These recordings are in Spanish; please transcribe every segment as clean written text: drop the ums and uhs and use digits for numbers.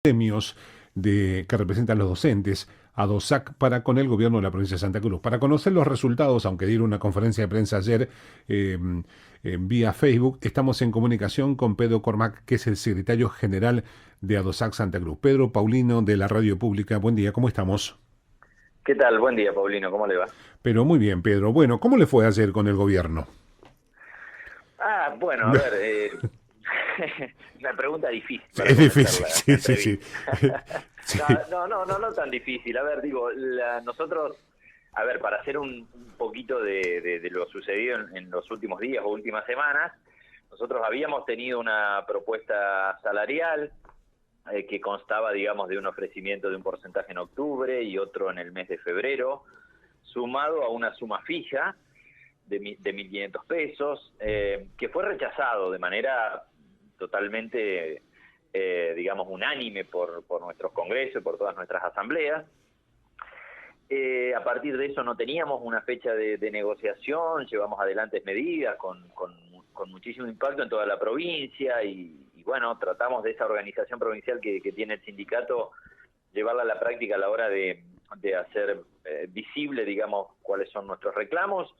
gremios que representan los docentes, ADOSAC, para con el gobierno de la provincia de Santa Cruz. Para conocer los resultados, aunque dieron una conferencia de prensa ayer eh, vía Facebook, estamos en comunicación con Pedro Cormac, que es el secretario general de ADOSAC Santa Cruz. Pedro Paulino, de la Radio Pública, buen día, ¿cómo estamos? ¿Qué tal? Buen día, Paulino, ¿cómo le va? Pero muy bien, Pedro. Bueno, ¿cómo le fue ayer con el gobierno? Bueno, a ver, una pregunta difícil para Es comenzar difícil, la sí, sí, sí. entrevista. Sí, No tan difícil. A ver, digo, nosotros, a ver, para hacer un poquito de lo sucedido en los últimos días o últimas semanas, nosotros habíamos tenido una propuesta salarial que constaba, digamos, de un ofrecimiento de un porcentaje en octubre y otro en el mes de febrero, sumado a una suma fija de 1.500 pesos, que fue rechazado de manera totalmente, digamos, unánime por nuestros congresos y por todas nuestras asambleas. A partir de eso no teníamos una fecha de negociación, llevamos adelante medidas con muchísimo impacto en toda la provincia y bueno, tratamos de esa organización provincial que tiene el sindicato, llevarla a la práctica a la hora de hacer visible, digamos, cuáles son nuestros reclamos.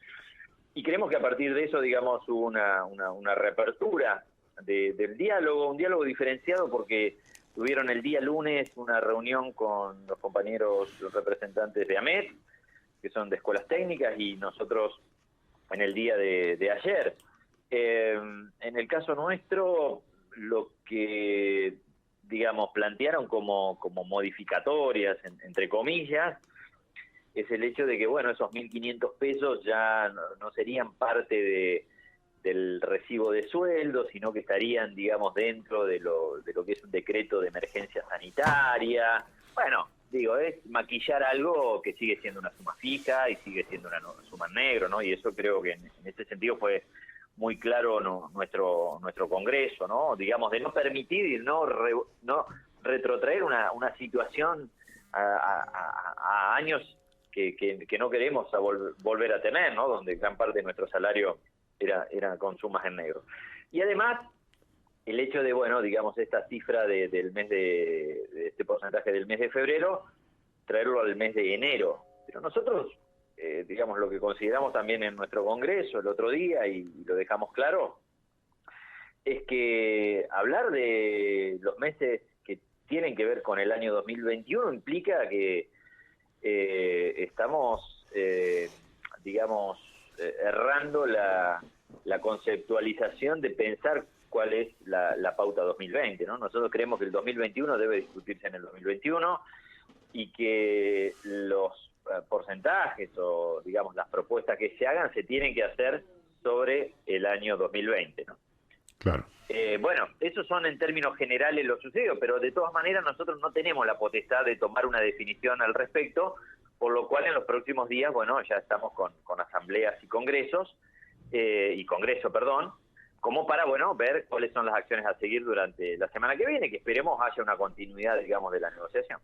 Y creemos que a partir de eso, digamos, hubo una reapertura del diálogo, un diálogo diferenciado porque tuvieron el día lunes una reunión con los compañeros representantes de AMET, que son de escuelas técnicas, y nosotros en el día de ayer. En el caso nuestro, lo que, digamos, plantearon como modificatorias, entre comillas, es el hecho de que, bueno, esos 1.500 pesos ya no serían parte del recibo de sueldo, sino que estarían, digamos, dentro de lo que es un decreto de emergencia sanitaria. Bueno, digo, es maquillar algo que sigue siendo una suma fija y sigue siendo una suma en negro, ¿no? Y eso creo que en este sentido fue muy claro nuestro Congreso, ¿no? Digamos, de no permitir y no retrotraer una situación a años que no queremos volver a tener, ¿no? Donde gran parte de nuestro salario era con sumas en negro. Y además, el hecho de, bueno, digamos, esta cifra del mes de este porcentaje del mes de febrero, traerlo al mes de enero. Pero nosotros, digamos, lo que consideramos también en nuestro congreso el otro día, y lo dejamos claro, es que hablar de los meses que tienen que ver con el año 2021 implica que estamos, digamos, errando la conceptualización de pensar cuál es la pauta 2020, ¿no? Nosotros creemos que el 2021 debe discutirse en el 2021 y que los porcentajes o, digamos, las propuestas que se hagan se tienen que hacer sobre el año 2020, ¿no? claro. Bueno, esos son en términos generales lo sucedido, pero de todas maneras nosotros no tenemos la potestad de tomar una definición al respecto, por lo cual en los próximos días, bueno, ya estamos con asambleas y congresos, como para, bueno, ver cuáles son las acciones a seguir durante la semana que viene, que esperemos haya una continuidad, digamos, de la negociación.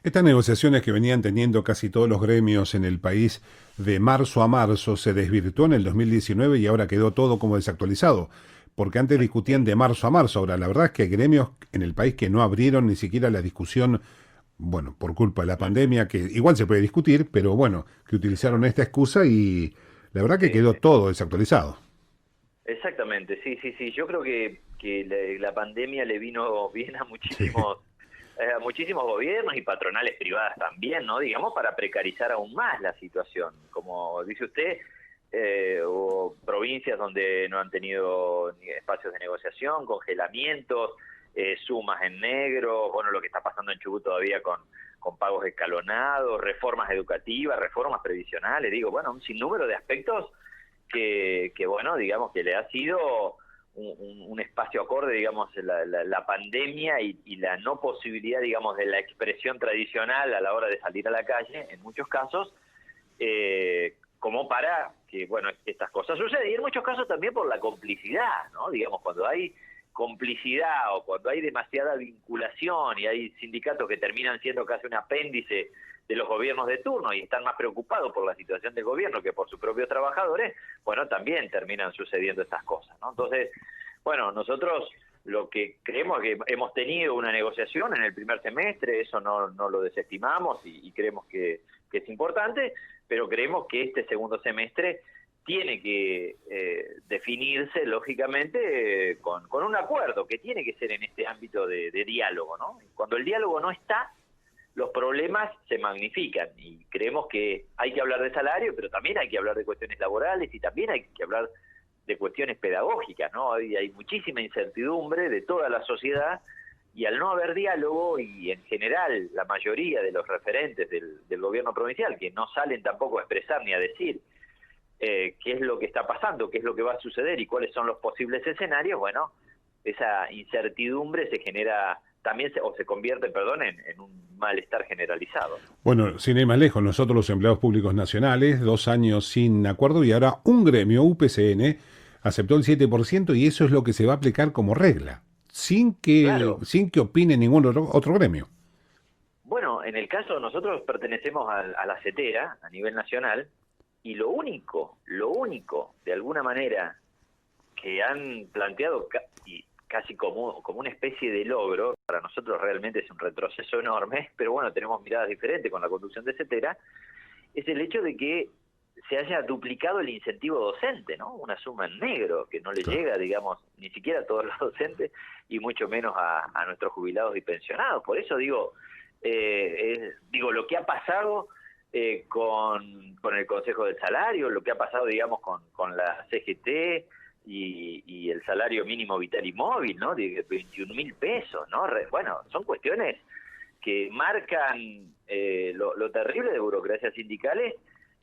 Estas negociaciones que venían teniendo casi todos los gremios en el país de marzo a marzo se desvirtuó en el 2019 y ahora quedó todo como desactualizado. Porque antes discutían de marzo a marzo. Ahora, la verdad es que hay gremios en el país que no abrieron ni siquiera la discusión, bueno, por culpa de la pandemia, que igual se puede discutir, pero bueno, que utilizaron esta excusa y la verdad que Sí, quedó sí. todo desactualizado. Exactamente, sí. Yo creo que la pandemia le vino bien Sí, a muchísimos gobiernos y patronales privadas también, ¿no? Digamos, para precarizar aún más la situación. Como dice usted, hubo provincias donde no han tenido ni espacios de negociación, congelamientos, sumas en negro, bueno, lo que está pasando en Chubut todavía con pagos escalonados, reformas educativas, reformas previsionales, digo, bueno, un sinnúmero de aspectos que bueno, digamos, que le ha sido un espacio acorde, digamos, la pandemia y la no posibilidad, digamos, de la expresión tradicional a la hora de salir a la calle, en muchos casos, como para que, bueno, estas cosas sucedan. Y en muchos casos también por la complicidad, ¿no? Digamos, cuando hay complicidad o cuando hay demasiada vinculación y hay sindicatos que terminan siendo casi un apéndice de los gobiernos de turno y están más preocupados por la situación del gobierno que por sus propios trabajadores, bueno, también terminan sucediendo estas cosas, ¿no? Entonces, bueno, nosotros lo que creemos que hemos tenido una negociación en el primer semestre, eso no lo desestimamos y creemos que es importante, pero creemos que este segundo semestre tiene que definirse, lógicamente, con un acuerdo, que tiene que ser en este ámbito de diálogo, ¿no? Cuando el diálogo no está, los problemas se magnifican, y creemos que hay que hablar de salario, pero también hay que hablar de cuestiones laborales, y también hay que hablar de cuestiones pedagógicas, ¿no? Hay muchísima incertidumbre de toda la sociedad, y al no haber diálogo, y en general la mayoría de los referentes del gobierno provincial, que no salen tampoco a expresar ni a decir qué es lo que está pasando, qué es lo que va a suceder y cuáles son los posibles escenarios, bueno, esa incertidumbre se genera también, o se convierte, perdón, en un malestar generalizado. Bueno, sin ir más lejos, nosotros los empleados públicos nacionales, 2 años sin acuerdo y ahora un gremio, UPCN, aceptó el 7% y eso es lo que se va a aplicar como regla, Claro. sin que opine ningún otro gremio. Bueno, en el caso, nosotros pertenecemos a la CETERA a nivel nacional, y lo único, de alguna manera, que han planteado y casi como una especie de logro, para nosotros realmente es un retroceso enorme, pero bueno, tenemos miradas diferentes con la conducción de CETERA, es el hecho de que se haya duplicado el incentivo docente, ¿no? Una suma en negro que no le Claro. llega, digamos, ni siquiera a todos los docentes y mucho menos a nuestros jubilados y pensionados. Por eso digo, lo que ha pasado con el Consejo del Salario, lo que ha pasado, digamos, con la CGT y el salario mínimo vital y móvil, ¿no? De 21.000 pesos, ¿no? Bueno, son cuestiones que marcan lo terrible de burocracias sindicales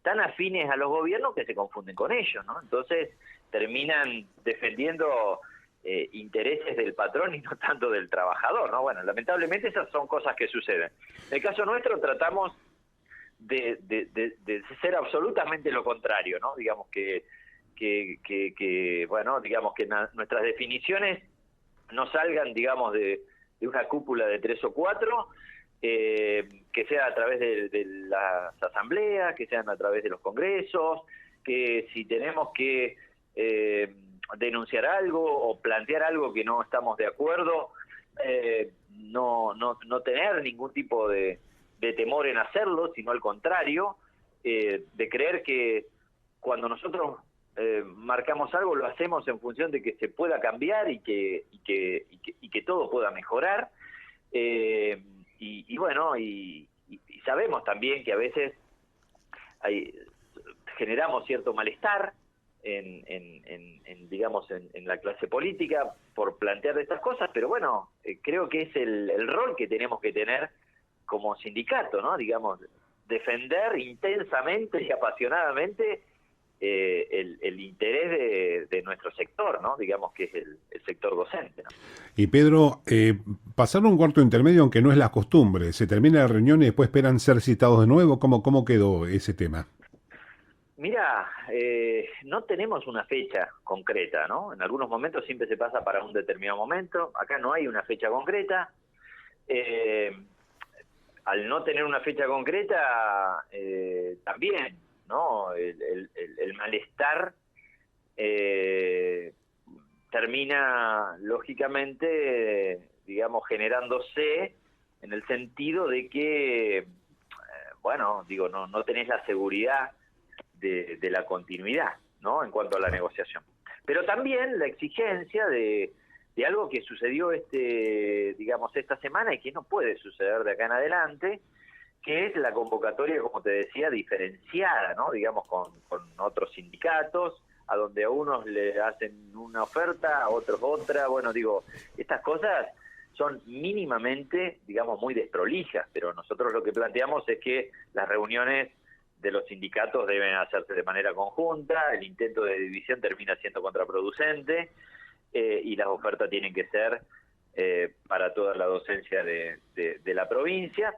tan afines a los gobiernos que se confunden con ellos, ¿no? Entonces terminan defendiendo intereses del patrón y no tanto del trabajador, ¿no? Bueno, lamentablemente esas son cosas que suceden. En el caso nuestro tratamos de ser absolutamente lo contrario, ¿no? Digamos bueno, digamos que nuestras definiciones no salgan, digamos, de una cúpula de 3 o 4, que sea a través de las asambleas, que sean a través de los congresos, que si tenemos que denunciar algo o plantear algo que no estamos de acuerdo, no tener ningún tipo de temor en hacerlo, sino al contrario, de creer que cuando nosotros marcamos algo lo hacemos en función de que se pueda cambiar y que todo pueda mejorar. Bueno, y sabemos también que a veces generamos cierto malestar digamos, en la clase política por plantear estas cosas, pero bueno, creo que es el rol que tenemos que tener como sindicato, ¿no? Digamos, defender intensamente y apasionadamente el interés de nuestro sector, ¿no? Digamos que es el sector docente, ¿no? Y Pedro, pasaron un cuarto intermedio, aunque no es la costumbre. Se termina la reunión y después esperan ser citados de nuevo. ¿Cómo quedó ese tema? Mira, no tenemos una fecha concreta, ¿no? En algunos momentos siempre se pasa para un determinado momento. Acá no hay una fecha concreta. Al no tener una fecha concreta, también, ¿no? El malestar termina, lógicamente, digamos, generándose en el sentido de que, bueno, digo, no tenés la seguridad de la continuidad, ¿no? En cuanto a la negociación. Pero también la exigencia de algo que sucedió digamos, esta semana y que no puede suceder de acá en adelante, que es la convocatoria, como te decía, diferenciada, ¿no? Digamos, con otros sindicatos, a donde a unos le hacen una oferta, a otros otra. Bueno, digo, estas cosas son mínimamente, digamos, muy desprolijas, pero nosotros lo que planteamos es que las reuniones de los sindicatos deben hacerse de manera conjunta, el intento de división termina siendo contraproducente, y las ofertas tienen que ser para toda la docencia de la provincia,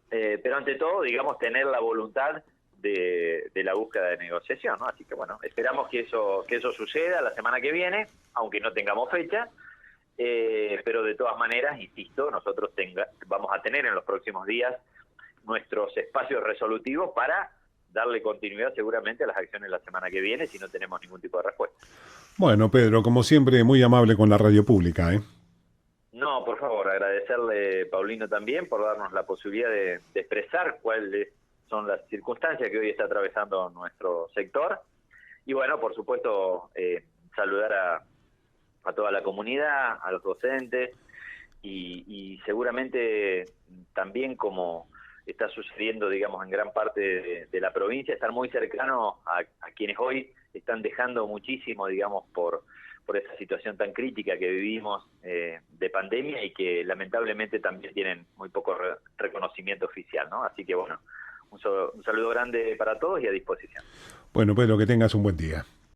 pero ante todo, digamos, tener la voluntad de la búsqueda de negociación, ¿no? Así que bueno, esperamos que eso suceda la semana que viene, aunque no tengamos fecha, pero de todas maneras, insisto, nosotros vamos a tener en los próximos días nuestros espacios resolutivos para darle continuidad seguramente a las acciones la semana que viene si no tenemos ningún tipo de respuesta. Bueno, Pedro, como siempre, muy amable con la radio pública, ¿eh? No, por favor, agradecerle, Paulino, también por darnos la posibilidad de expresar cuáles son las circunstancias que hoy está atravesando nuestro sector. Y bueno, por supuesto, saludar a toda la comunidad, a los docentes y seguramente también, como está sucediendo, digamos, en gran parte de la provincia, estar muy cercano a quienes hoy están dejando muchísimo, digamos, por esa situación tan crítica que vivimos de pandemia y que lamentablemente también tienen muy poco reconocimiento oficial, ¿no? Así que bueno, un saludo grande para todos y a disposición. Bueno, Pedro, que tengas un buen día.